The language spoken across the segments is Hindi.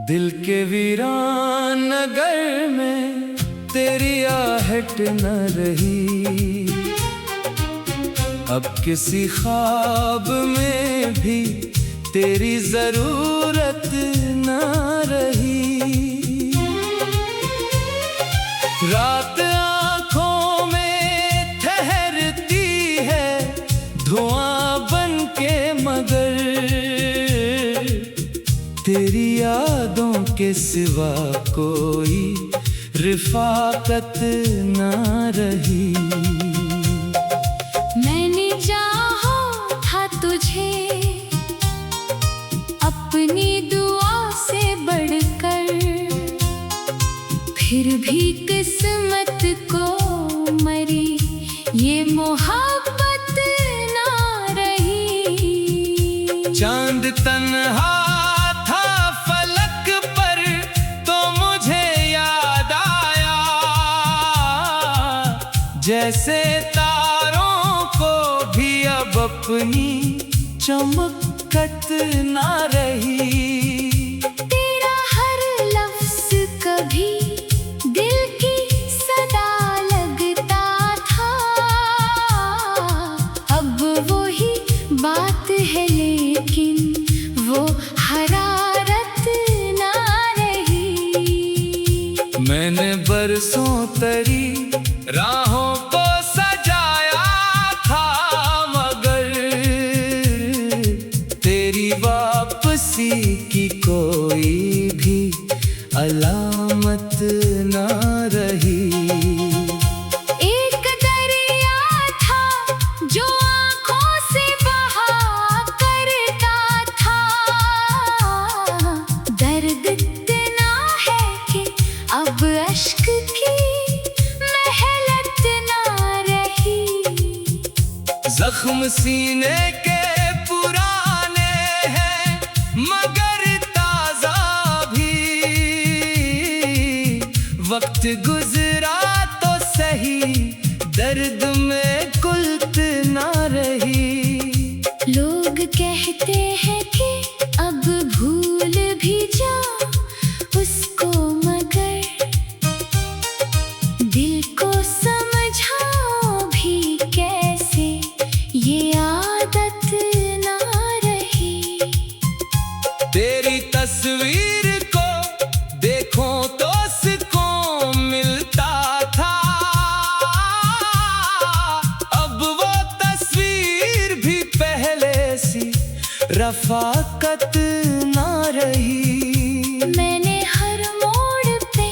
दिल के वीरान नगर में तेरी आहट न रही, अब किसी ख्वाब में भी तेरी जरूरत न रही। रात आँखों में ठहरती है धुआं बन के, मगर तेरी यादों के सिवा कोई रिफाकत ना रही। मैंने चाहा था तुझे अपनी दुआ से बढ़कर, फिर भी किस्मत को मरी ये मोहब्बत ना रही। चांद तन्हा था फलक पर तो मुझे याद आया, जैसे तारों को भी अब अपनी चमकत ना रही। तेरा हर लफ्ज कभी दिल की सदा लगता था, अब वही बात है लेकिन वो हरारत ना रही। मैंने बरसों तरी राहों को सजाया था, मगर तेरी वापसी की कोई भी अलामत ना रही। एक दरिया था जो आँखों से बहा करता था, दर्द इतना है कि अब अश्क की महलत ना रही। जख्म सीने के पुराने हैं मगर ताजा भी, वक्त गुजरा तो सही दर्द में कुल्त ना रही। लोग कहते हैं कि अब भूल भी जा उसको, मगर दिल को समझाओ भी कैसे ये आदत ना रही। तेरी तस्वीर को देखो तो सुकून मिलता था, अब वो तस्वीर भी पहले सी रफाकत ना रही। मैंने हर मोड़ पे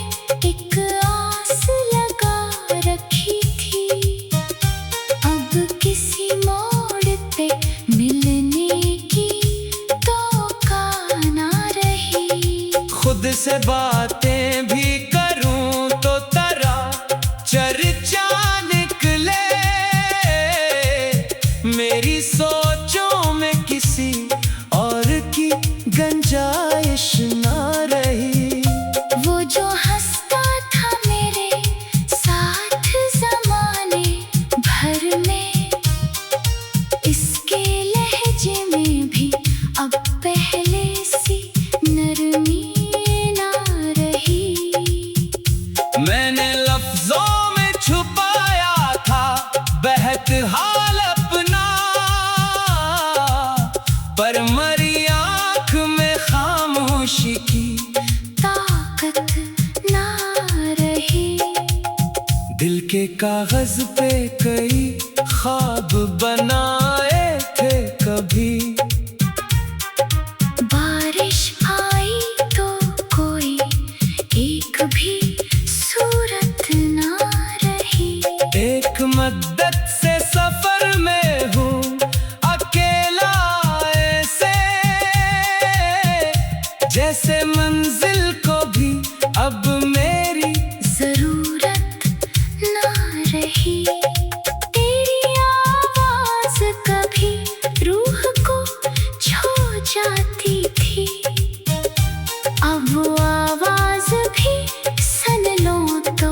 एक आस लगा रखी थी, अब किसी मोड़ पे मिलने की तौका ना रही। खुद से बातें भी करूं तो तेरा चर्चा निकले, मेरी सोचों में किसी और की गुंजाइश ना रही। वो जो हंसता था मेरे साथ ज़माने भर में, इसके लहजे में भी अब पहले सी नरमी ना रही। मैंने लफ्जों में छुपाया था बहत हाल अपना, पर मरी आँख में खामोशी की ताकत ना रही। दिल के कागज पे कई ख्वाब बनाए थे कभी, बारिश आई तो कोई एक भी सूरत ना रही। एक मद्दत से सफर में हूँ अकेला ऐसे, जैसे मंजिल को भी अब मेरी जरूरत ना रही। तेरी आवाज कभी रूह को छू जाती थी, अब वो आवाज भी सुन लो तो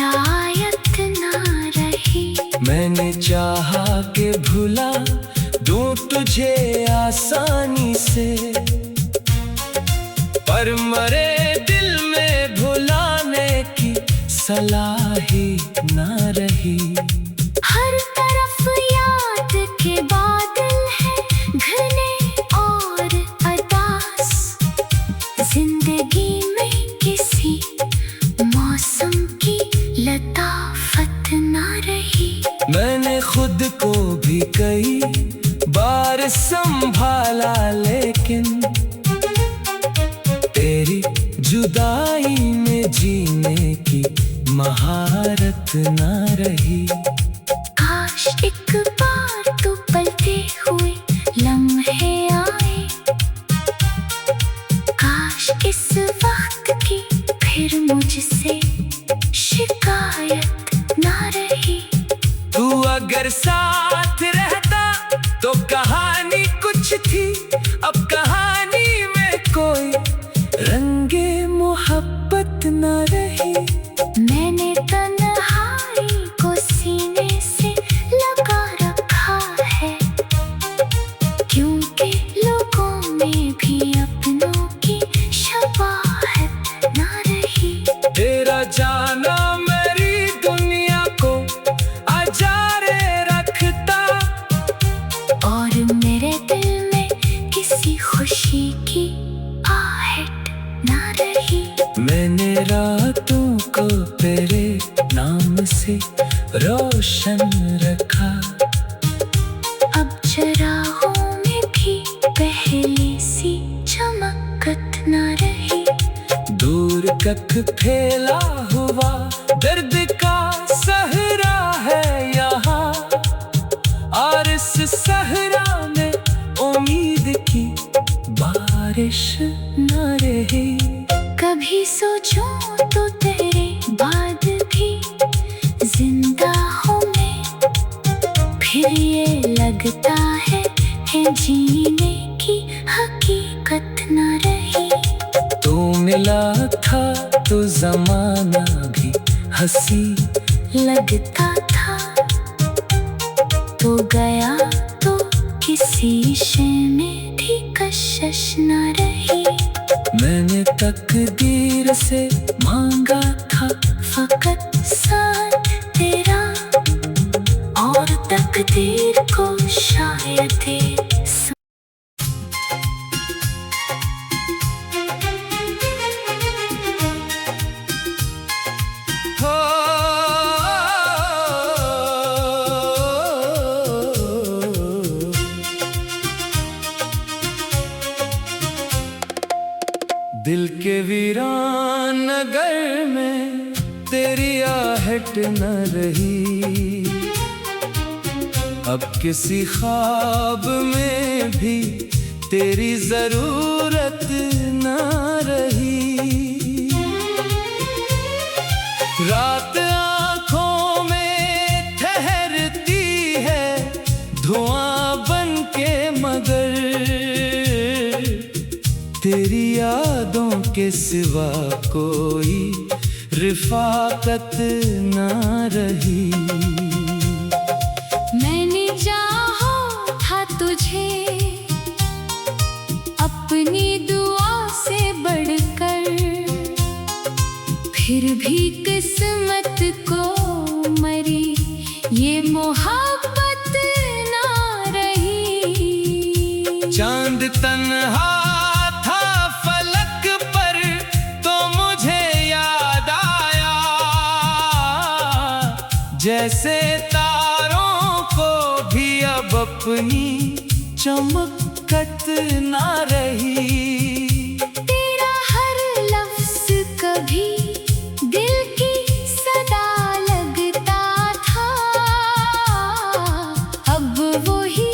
रायत ना रही। मैंने चाहा कि भुला दूं तुझे आसानी से, पर पर मरे दिल में भुलाने की सलाह ही ना रही। हर तरफ याद के बादल है घने और अदास, जिंदगी में किसी मौसम की लताफत ना रही। मैंने खुद को भी कई बार संभाला, लेकिन तेरी जुदाई में जीने की महारत ना रही। काश एक बार तो पलते हुए लम्हे आए, काश इस वक्त की फिर मुझसे शिकायत ना रही। तू अगर साथ रहता तो कहानी कुछ थी, अब कहानी में कोई रंगे मोहब्बत ना रही। मैंने तन्हाई को सीने से लगा रखा है, क्योंकि लोगों में भी अपनों की शबाहत ना रही। तेरा जाना मेरी दुनिया को आजारे रखता, और मेरे दिल में किसी खुशी की आहट ना रही। मैंने रातों को तेरे नाम से रोशन रखा, अब चरागों में भी पहले सी चमकत ना रही। दूर तक फैला हुआ दर्द का सहरा है यहाँ, और इस सहरा में उम्मीद की बारिश न रही। कभी सोचूं तो तेरे बाद भी जिंदा हूँ मैं, फिर ये लगता है जीने की हकीकत न रही। तू मिला था तो जमाना भी हंसी लगता था, तो गया तो किसी शय में भी कशिश न रही। मैंने तकदीर से मांगा था फकत साथ तेरा, और तकदीर को शायद हो। दिल के वीरान नगर में तेरी आहट न रही, अब किसी ख्वाब में भी तेरी जरूरत न रही। रात आँखों में ठहरती है धुआं बन के, मगर तेरी यादों के सिवा कोई रिफाकत ना रही। मैंने चाहा था तुझे अपनी दुआ से बढ़कर, फिर भी किस्मत को मरी ये मोहब्बत ना रही। चांद तन्हा था फलक पर तो मुझे याद आया, जैसे तारों को भी अब अपनी चमकत ना रही। तेरा हर लफ्ज कभी दिल की सदा लगता था, अब वही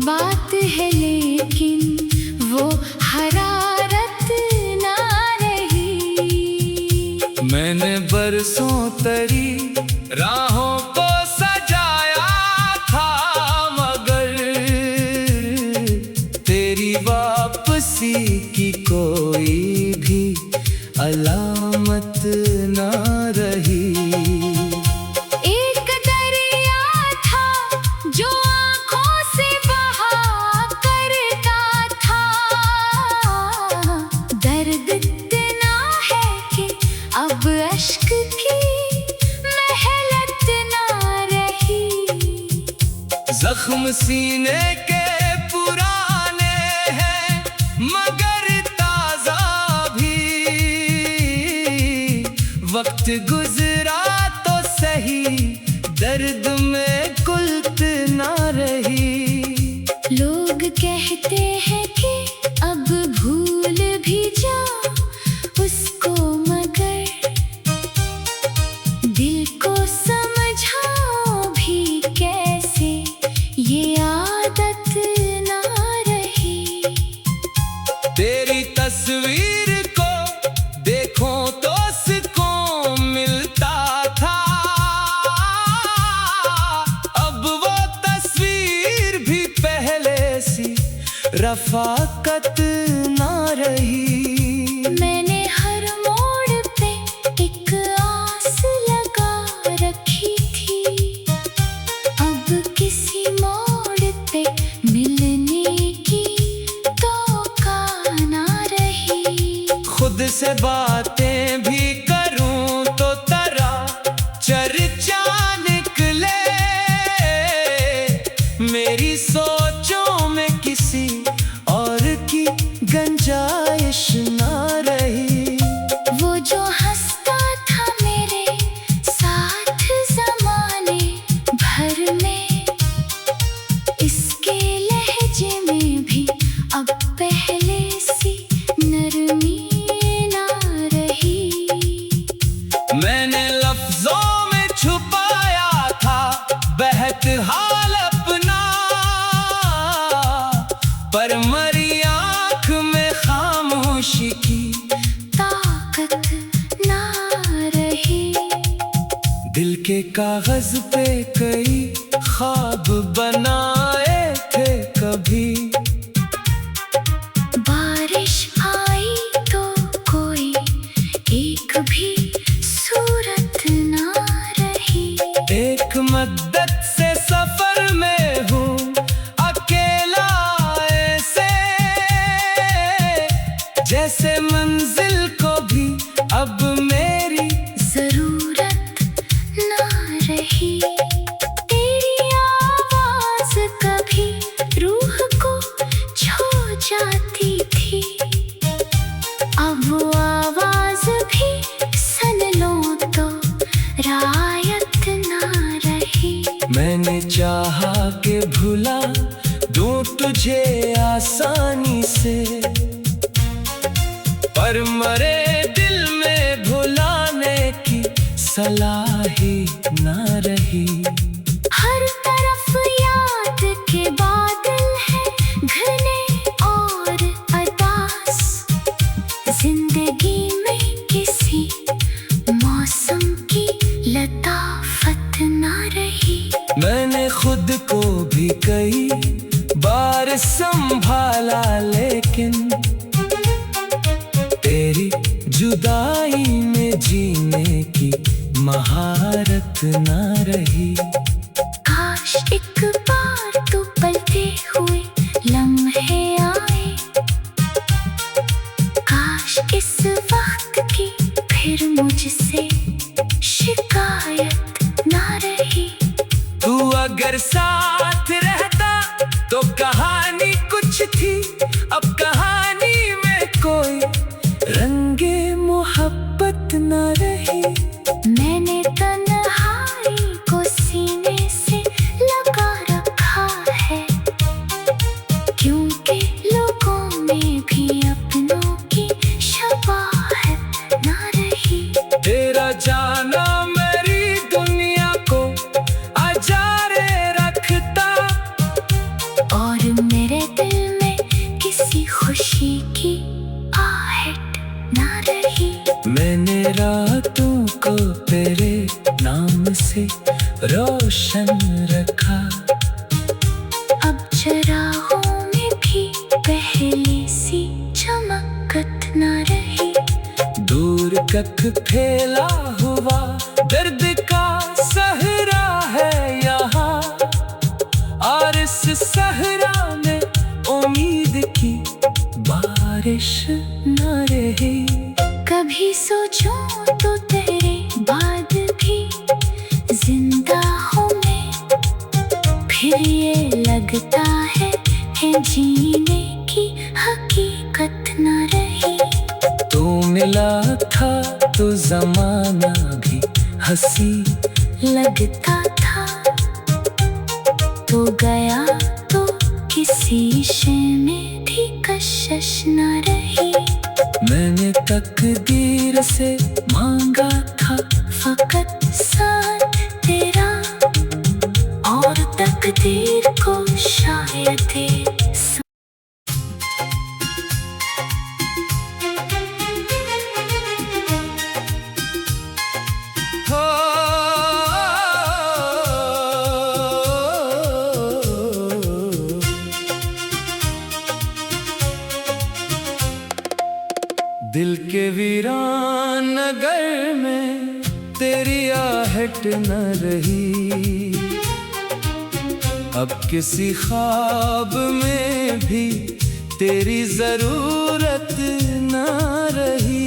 बात है लेकिन वो हरारत ना रही। मैंने बरसों तरी राहों को सजाया था, मगर तेरी वापसी की कोई भी अलामत ना रही। एक दरिया था जो आँखों से बहा करता था, दर्द सीने के पुराने हैं मगर ताजा भी। वक्त गुजरा तो सही, दर्द में कुल्त ना रही। लोग कहते हैं कि अब भूल भी जा उसको, मगर दिल को समझाओ भी कैसे, ये आदत ना रही। तेरी तस्वीर को देखो तो सुकून मिलता था, अब वो तस्वीर भी पहले सी रफाकत ना रही। मैंने हर मोड़ पे एक आस लगा रखी थी, अब किसी मोड़ पे मिलने की तौका ना रही। खुद से बातें भी करूं तो तरह चर्चा निकले, मेरी सोचों में किसी और की गुंजाइश ना रही। वो जो हंसता था मेरे साथ ज़माने भर में, इसके लहजे में भी अब पहले सी नरमी ना रही। मैंने लफ्जों में छुपाया था बहत हाल अपना, पर मरी आँख में खामोशी की ताकत ना रही। दिल के कागज पे कई ख्वाब बनाए थे कभी, बारिश आई तो कोई एक भी सूरत ना रही। एक मद्दत से सफर में हूँ अकेला ऐसे, जैसे मंजिल को भी अब मेरी जरूरत ना रही। तेरी आवाज कभी रूह को छू जाती थी, अब वो आवाज भी सुन लो तो रायत ना रही। मैंने चाहा कि भुला दूं तुझे आसानी से, पर मरे दिल में भुलाने की सलाह ही ना रही। हर तरफ याद के बादल हैं घने और अदास, जिंदगी में किसी मौसम की लताफत ना रही। मैंने खुद को भी कई बार संभाला, लेकिन तेरी जुदाई में जीने की महारत ना रही। काश एक बार तो पलते हुए लम्हे आए, काश इस वक्त की फिर मुझसे शिकायत ना रही। तू अगर साथ रहता तो कहानी कुछ थी, अब कहानी में कोई रंगे मोहब्बत न रही। मैंने तन्हाई को सीने से लगा रखा है, क्योंकि लोगों में भी अपनों की शबाहत ना रही। तेरा जाना मेरी दुनिया को आजारे रखता, और मेरे दिल में किसी खुशी की आहट ना रही। मैंने रातों को तेरे नाम से रोशन रखा, अब चरागों में भी पहले सी चमकत ना रही। दूर कख फैला हुआ दर्द का सहरा है यहाँ, और इस सहरा में उम्मीद की बारिश न रही। कभी सोचूं तो तेरे बाद भी जिंदा हूँ मैं, फिर ये लग जीने की हकीकत न रही। तू मिला था तो जमाना भी हंसी लगता था, तो गया तो किसी शय में भी कशिश न रही। मैंने तकदीर से मांगा था फकत साथ तेरा, और तकदीर को शायद हो। दिल के वीरान नगर में तेरी आहट न रही। अब किसी ख्वाब में भी तेरी जरूरत न रही।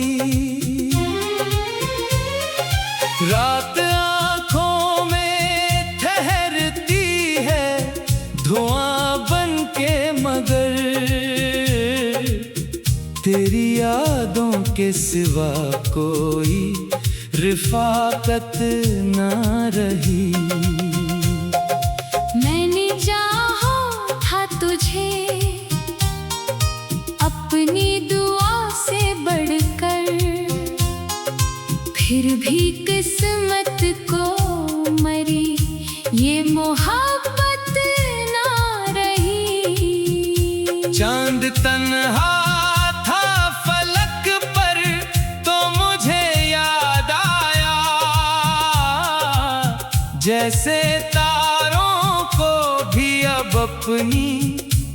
रात आँखों में ठहरती है धुआं बन के, मगर तेरी यादों के सिवा कोई रिफाकत न रही। मैंने चाहा था तुझे अपनी दुआ से बढ़कर, फिर भी किस्मत को मरी ये मोहब्बत ना रही। चांद तन्हा था फलक पर तो मुझे याद आया, जैसे तारों को भी अब अपनी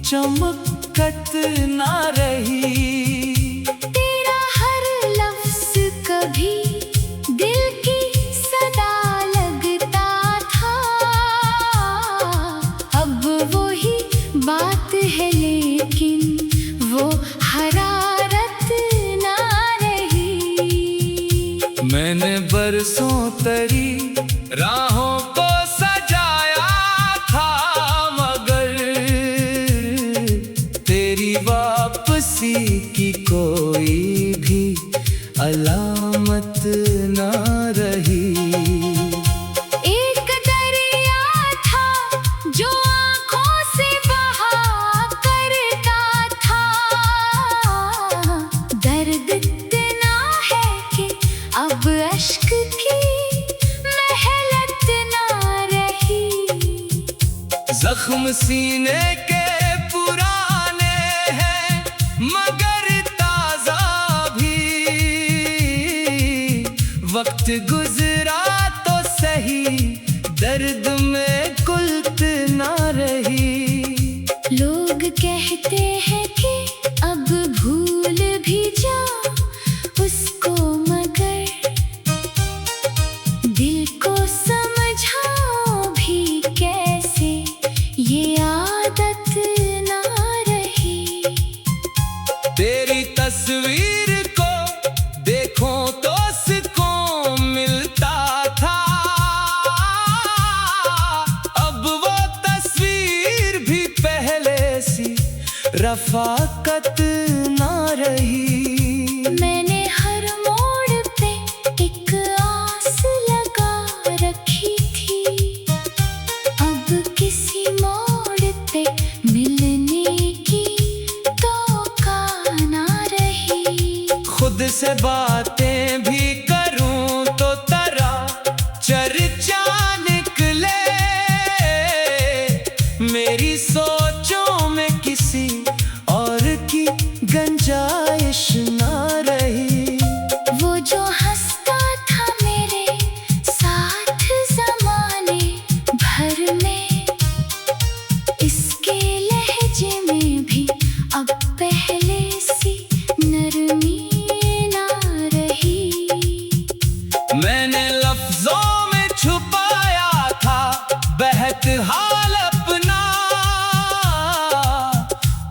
चमकत ना रही। तेरा हर लफ्ज कभी दिल की सदा लगता था, अब वही बात है लेकिन वो हरारत ना रही। मैंने बरसों तरी राहों को सजाया था, मगर तेरी वापसी की कोई भी अलामत ना रही। एक दरिया था जो आँखों से बहा करता था, दर्द इतना है कि अब अश्क की महलत ना रही। जख्म सीने के पुराने हैं मगर ताजा भी, वक्त गुजरा तो सही दर्द में कुल्त ना रही। लोग कहते हैं कि अब भूल भी जा उसको, मगर दिल को समझाओ भी कैसे ये आदत ना रही। तेरी तस्वीर को देखो तो सुकून मिलता था, अब वो तस्वीर भी पहले सी रफाकत ना रही। मैंने हर मोड़ पे एक आस लगा रखी थी, अब किसी मोड़ पे मिलने की तौका ना रही। खुद से बातें भी करूं तो तेरा चर्चा निकले, मेरी सोचों में किसी और की गंजाइश ना रही। वो जो हंसता था मेरे साथ ज़माने भर में, इसके लहजे में भी अब पहले सी नरमी ना रही। मैंने लफ्जों में छुपाया था बहत हाल अपना,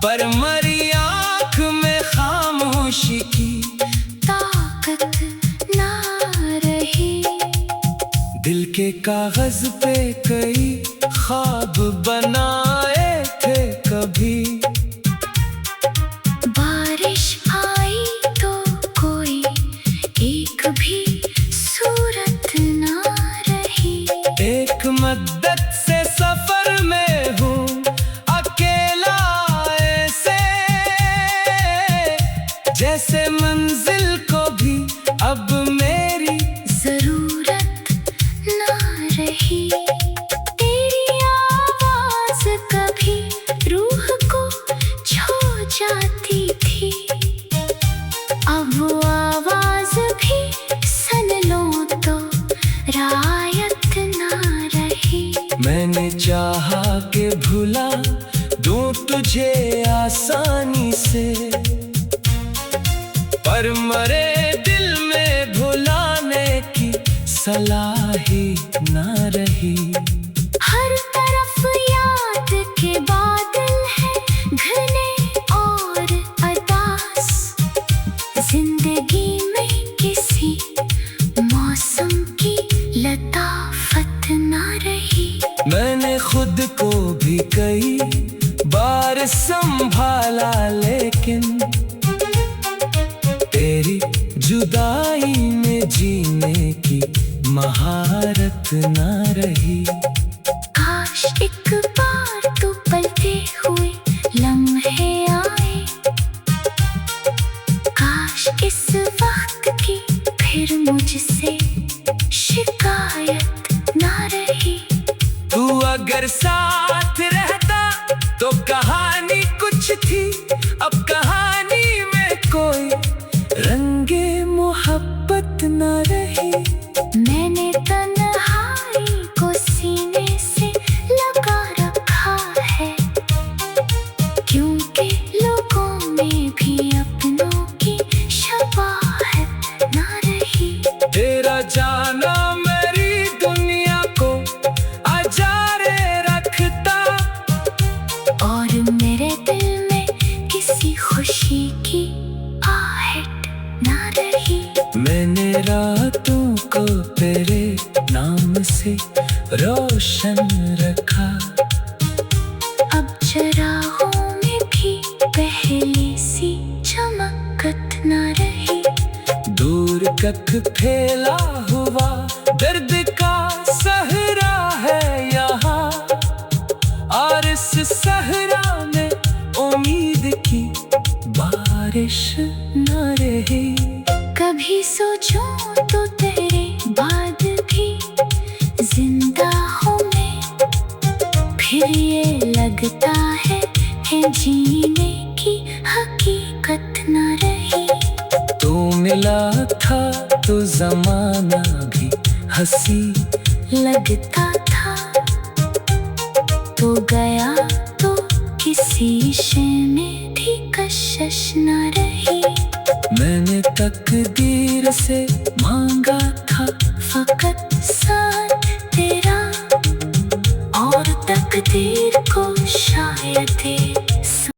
पर मरी आँख में खामोशी की ताकत ना रही। दिल के कागज पे कई ख्वाब बनाए थे कभी, जैसे मंजिल को भी अब मेरी जरूरत ना रही। तेरी आवाज कभी रूह को छू जाती थी, अब वो आवाज भी सुन लो तो रायत ना रही। मैंने चाहा के भुला दूं तुझे आसानी से, पर मरे दिल में भुलाने की सलाह ही ना रही। हर तरफ याद के बादल हैं घने और अदास, जिंदगी में किसी मौसम की लताफत ना रही। मैंने खुद को भी कई बार संभाला, लेकिन तेरी जुदाई में जीने की महारत ना रही। काश एक बार तो पलते हुए लम्हे आए, काश इस वक्त की फिर मुझसे शिकायत ना रही। तू अगर साथ रहता तो कहानी कुछ थी, अब कहानी में कोई रंगे मोहब्बत न रही। मैंने तन्हाई को सीने से लगा रखा है, क्योंकि लोगों में भी अपनों की शबाहत ना रही। तेरा जाना मेरी दुनिया को आजारे रखता, और मेरे दिल में किसी खुशी की आहट ना रही। मैंने रातों को तेरे नाम से रोशन रखा, अब चरागों में भी पहले सी चमकत ना रही। दूर तक फैला हुआ दर्द का सहरा है यहाँ, और इस सहरा में उम्मीद की बारिश न रही। कभी सोचूं तो तेरे बाद भी जिंदा हूँ मैं, फिर ये लगता है जीने की हकीकत न रही। तू मिला था तो जमाना भी हंसी लगता था, तो गया तो किसी शय में भी कशिश न रही। मैंने तकदीर से